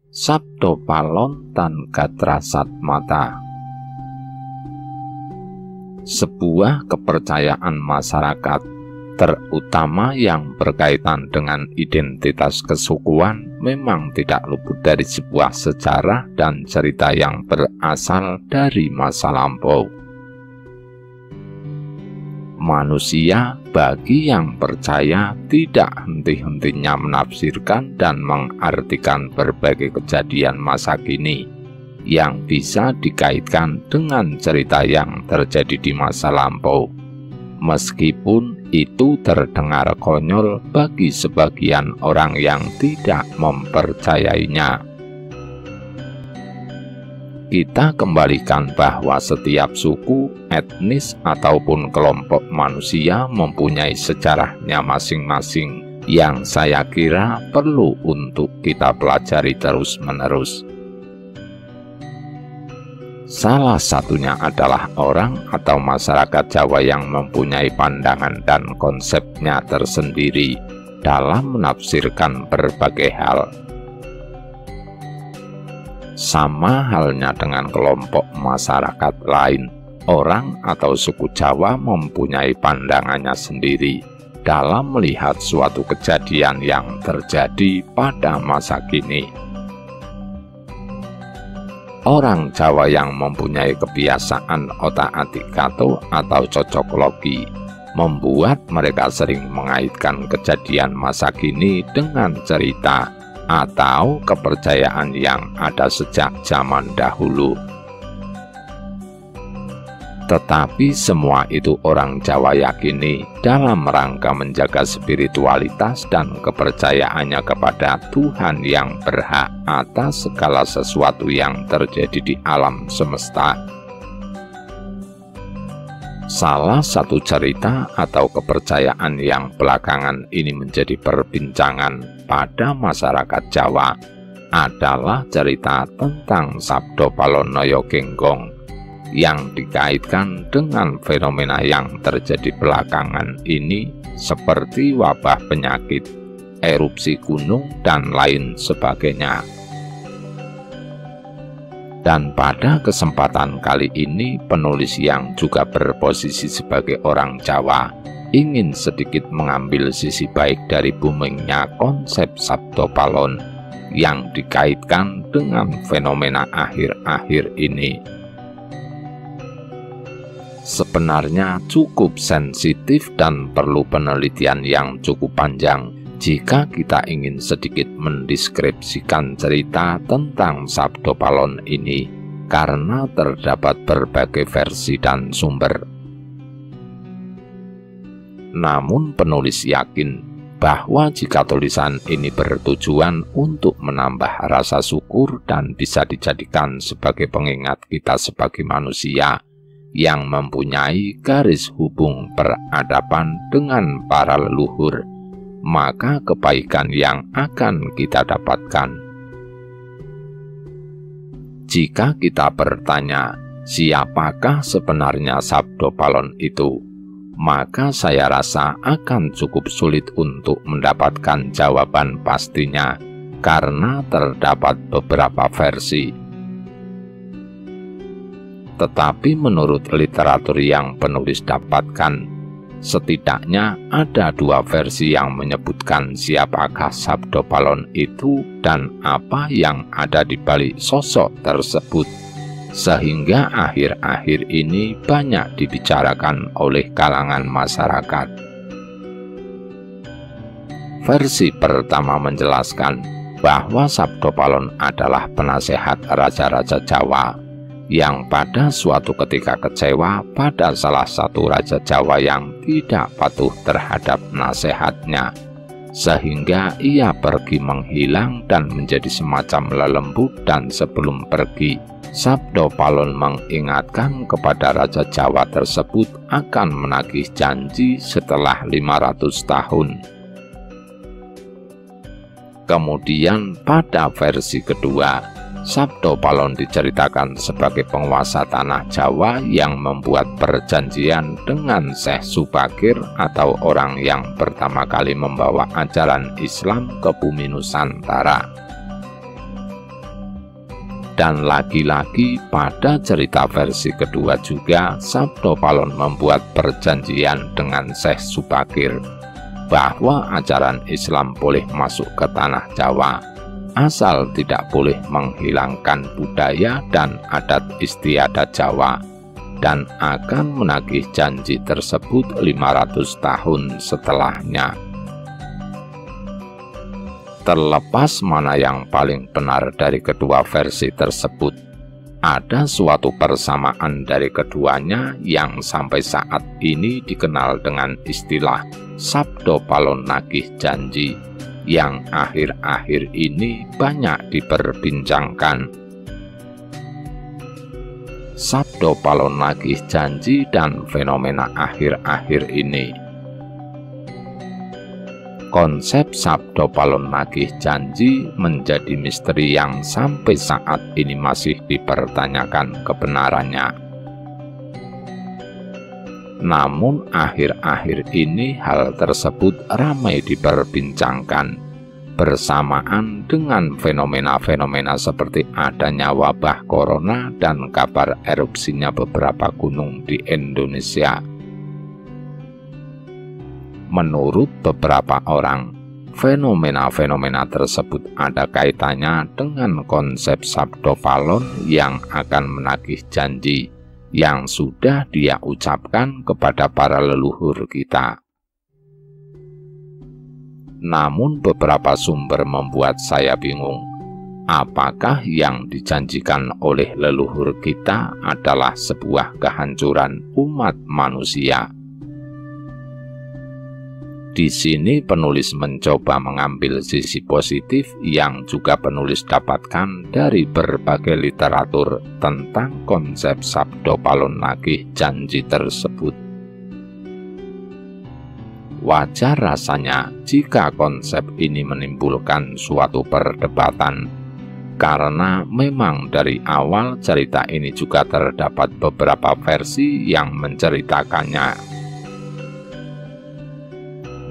Sabdo Palon tan Gatrasat Mata. Sebuah kepercayaan masyarakat, terutama yang berkaitan dengan identitas kesukuan, memang tidak luput dari sebuah sejarah dan cerita yang berasal dari masa lampau. Manusia, bagi yang percaya, tidak henti-hentinya menafsirkan dan mengartikan berbagai kejadian masa kini yang bisa dikaitkan dengan cerita yang terjadi di masa lampau, meskipun itu terdengar konyol bagi sebagian orang yang tidak mempercayainya. Kita kembalikan bahwa setiap suku, etnis, ataupun kelompok manusia mempunyai sejarahnya masing-masing yang saya kira perlu untuk kita pelajari terus-menerus. Salah satunya adalah orang atau masyarakat Jawa yang mempunyai pandangan dan konsepnya tersendiri dalam menafsirkan berbagai hal. Sama halnya dengan kelompok masyarakat lain, orang atau suku Jawa mempunyai pandangannya sendiri dalam melihat suatu kejadian yang terjadi pada masa kini. Orang Jawa yang mempunyai kebiasaan otak-atik kato atau cocok logi membuat mereka sering mengaitkan kejadian masa kini dengan cerita atau kepercayaan yang ada sejak zaman dahulu. Tetapi semua itu orang Jawa yakini dalam rangka menjaga spiritualitas dan kepercayaannya kepada Tuhan yang berhak atas segala sesuatu yang terjadi di alam semesta. Salah satu cerita atau kepercayaan yang belakangan ini menjadi perbincangan pada masyarakat Jawa adalah cerita tentang Sabdo Palonoyo Genggong yang dikaitkan dengan fenomena yang terjadi belakangan ini seperti wabah penyakit, erupsi gunung, dan lain sebagainya. Dan pada kesempatan kali ini, penulis yang juga berposisi sebagai orang Jawa ingin sedikit mengambil sisi baik dari boomingnya konsep Sabdo Palon yang dikaitkan dengan fenomena akhir-akhir ini. Sebenarnya cukup sensitif dan perlu penelitian yang cukup panjang jika kita ingin sedikit mendeskripsikan cerita tentang Sabdo Palon ini, karena terdapat berbagai versi dan sumber. Namun penulis yakin bahwa jika tulisan ini bertujuan untuk menambah rasa syukur dan bisa dijadikan sebagai pengingat kita sebagai manusia yang mempunyai garis hubung peradaban dengan para leluhur, maka kebaikan yang akan kita dapatkan. Jika kita bertanya, siapakah sebenarnya Sabdo Palon itu? Maka saya rasa akan cukup sulit untuk mendapatkan jawaban pastinya, karena terdapat beberapa versi. Tetapi menurut literatur yang penulis dapatkan, setidaknya ada dua versi yang menyebutkan siapakah Sabdo Palon itu dan apa yang ada di balik sosok tersebut, sehingga akhir-akhir ini banyak dibicarakan oleh kalangan masyarakat. Versi pertama menjelaskan bahwa Sabdo Palon adalah penasehat raja-raja Jawa yang pada suatu ketika kecewa pada salah satu raja Jawa yang tidak patuh terhadap nasihatnya, sehingga ia pergi menghilang dan menjadi semacam lelembut. Dan sebelum pergi, Sabdo Palon mengingatkan kepada raja Jawa tersebut akan menagih janji setelah 500 tahun. Kemudian pada versi kedua, Sabdo Palon diceritakan sebagai penguasa tanah Jawa yang membuat perjanjian dengan Syekh Subakir atau orang yang pertama kali membawa ajaran Islam ke bumi Nusantara. Dan lagi-lagi pada cerita versi kedua juga Sabdo Palon membuat perjanjian dengan Syekh Subakir bahwa ajaran Islam boleh masuk ke tanah Jawa asal tidak boleh menghilangkan budaya dan adat istiadat Jawa, dan akan menagih janji tersebut 500 tahun setelahnya. Terlepas mana yang paling benar dari kedua versi tersebut, ada suatu persamaan dari keduanya yang sampai saat ini dikenal dengan istilah Sabdo Palon Nagih Janji, yang akhir-akhir ini banyak diperbincangkan. Sabdo Palon Nagih Janji dan fenomena akhir-akhir ini. Konsep Sabdo Palon Nagih Janji menjadi misteri yang sampai saat ini masih dipertanyakan kebenarannya. Namun akhir-akhir ini hal tersebut ramai diperbincangkan bersamaan dengan fenomena-fenomena seperti adanya wabah corona dan kabar erupsinya beberapa gunung di Indonesia. Menurut beberapa orang, fenomena-fenomena tersebut ada kaitannya dengan konsep Sabdo Palon yang akan menagih janji yang sudah dia ucapkan kepada para leluhur kita. Namun beberapa sumber membuat saya bingung. Apakah yang dijanjikan oleh leluhur kita adalah sebuah kehancuran umat manusia? Di sini penulis mencoba mengambil sisi positif yang juga penulis dapatkan dari berbagai literatur tentang konsep Sabdo Palon Nagih Janji tersebut. Wajar rasanya jika konsep ini menimbulkan suatu perdebatan, karena memang dari awal cerita ini juga terdapat beberapa versi yang menceritakannya.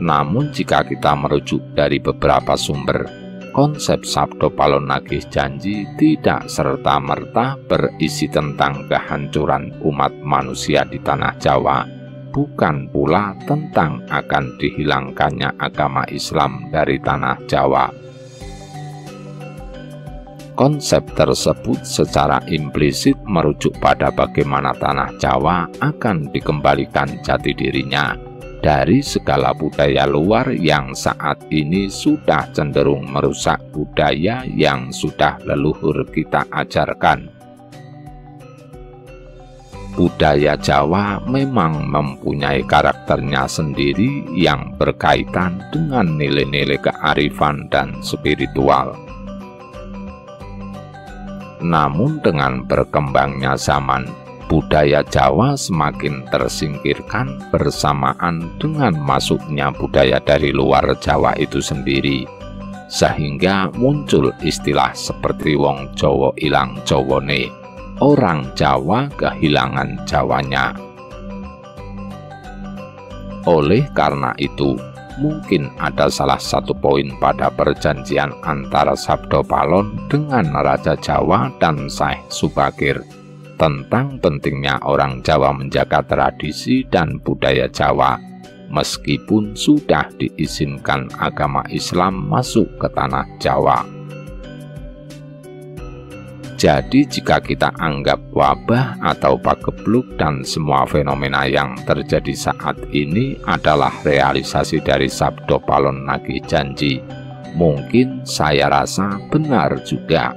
Namun jika kita merujuk dari beberapa sumber, konsep Sabdo Palon Nagih Janji tidak serta-merta berisi tentang kehancuran umat manusia di tanah Jawa, bukan pula tentang akan dihilangkannya agama Islam dari tanah Jawa. Konsep tersebut secara implisit merujuk pada bagaimana tanah Jawa akan dikembalikan jati dirinya dari segala budaya luar yang saat ini sudah cenderung merusak budaya yang sudah leluhur kita ajarkan. Budaya Jawa memang mempunyai karakternya sendiri yang berkaitan dengan nilai-nilai kearifan dan spiritual. Namun dengan berkembangnya zaman, budaya Jawa semakin tersingkirkan bersamaan dengan masuknya budaya dari luar Jawa itu sendiri, sehingga muncul istilah seperti wong Jawa ilang Jawane, orang Jawa kehilangan Jawanya. Oleh karena itu, mungkin ada salah satu poin pada perjanjian antara Sabdo Palon dengan Raja Jawa dan Syekh Subakir tentang pentingnya orang Jawa menjaga tradisi dan budaya Jawa, meskipun sudah diizinkan agama Islam masuk ke tanah Jawa. Jadi jika kita anggap wabah atau pagebluk dan semua fenomena yang terjadi saat ini adalah realisasi dari Sabdo Palon Nagih Janji, mungkin saya rasa benar juga.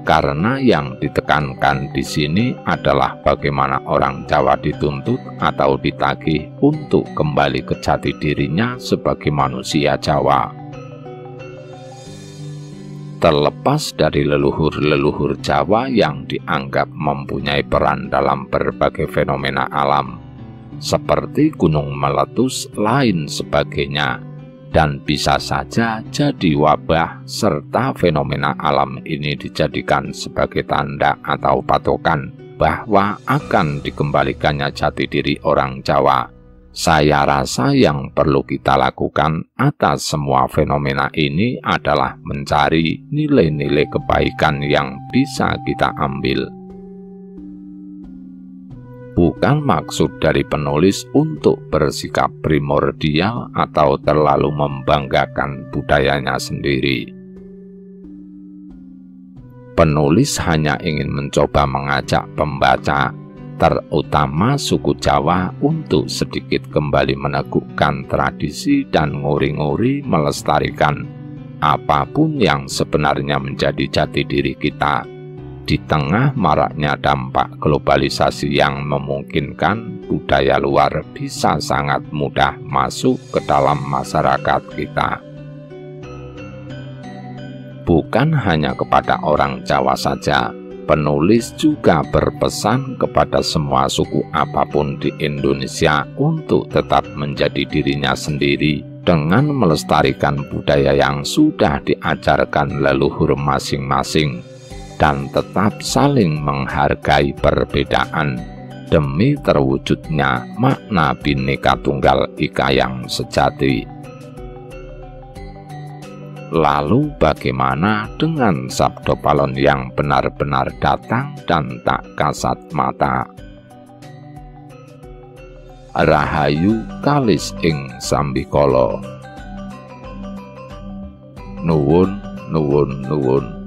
Karena yang ditekankan di sini adalah bagaimana orang Jawa dituntut atau ditagih untuk kembali ke jati dirinya sebagai manusia Jawa. Terlepas dari leluhur-leluhur Jawa yang dianggap mempunyai peran dalam berbagai fenomena alam, seperti gunung meletus lain sebagainya, dan bisa saja jadi wabah serta fenomena alam ini dijadikan sebagai tanda atau patokan bahwa akan dikembalikannya jati diri orang Jawa, Saya rasa yang perlu kita lakukan atas semua fenomena ini adalah mencari nilai-nilai kebaikan yang bisa kita ambil. Bukan maksud dari penulis untuk bersikap primordial atau terlalu membanggakan budayanya sendiri. Penulis hanya ingin mencoba mengajak pembaca, terutama suku Jawa, untuk sedikit kembali meneguhkan tradisi dan nguri-nguri melestarikan apapun yang sebenarnya menjadi jati diri kita di tengah maraknya dampak globalisasi yang memungkinkan budaya luar bisa sangat mudah masuk ke dalam masyarakat kita. Bukan hanya kepada orang Jawa saja, penulis juga berpesan kepada semua suku apapun di Indonesia untuk tetap menjadi dirinya sendiri dengan melestarikan budaya yang sudah diajarkan leluhur masing-masing dan tetap saling menghargai perbedaan demi terwujudnya makna Bhinneka Tunggal Ika yang sejati. Lalu bagaimana dengan Sabdo Palon yang benar-benar datang dan tak kasat mata? Rahayu kalis ing sambikala. Nuwun, nuwun, nuwun.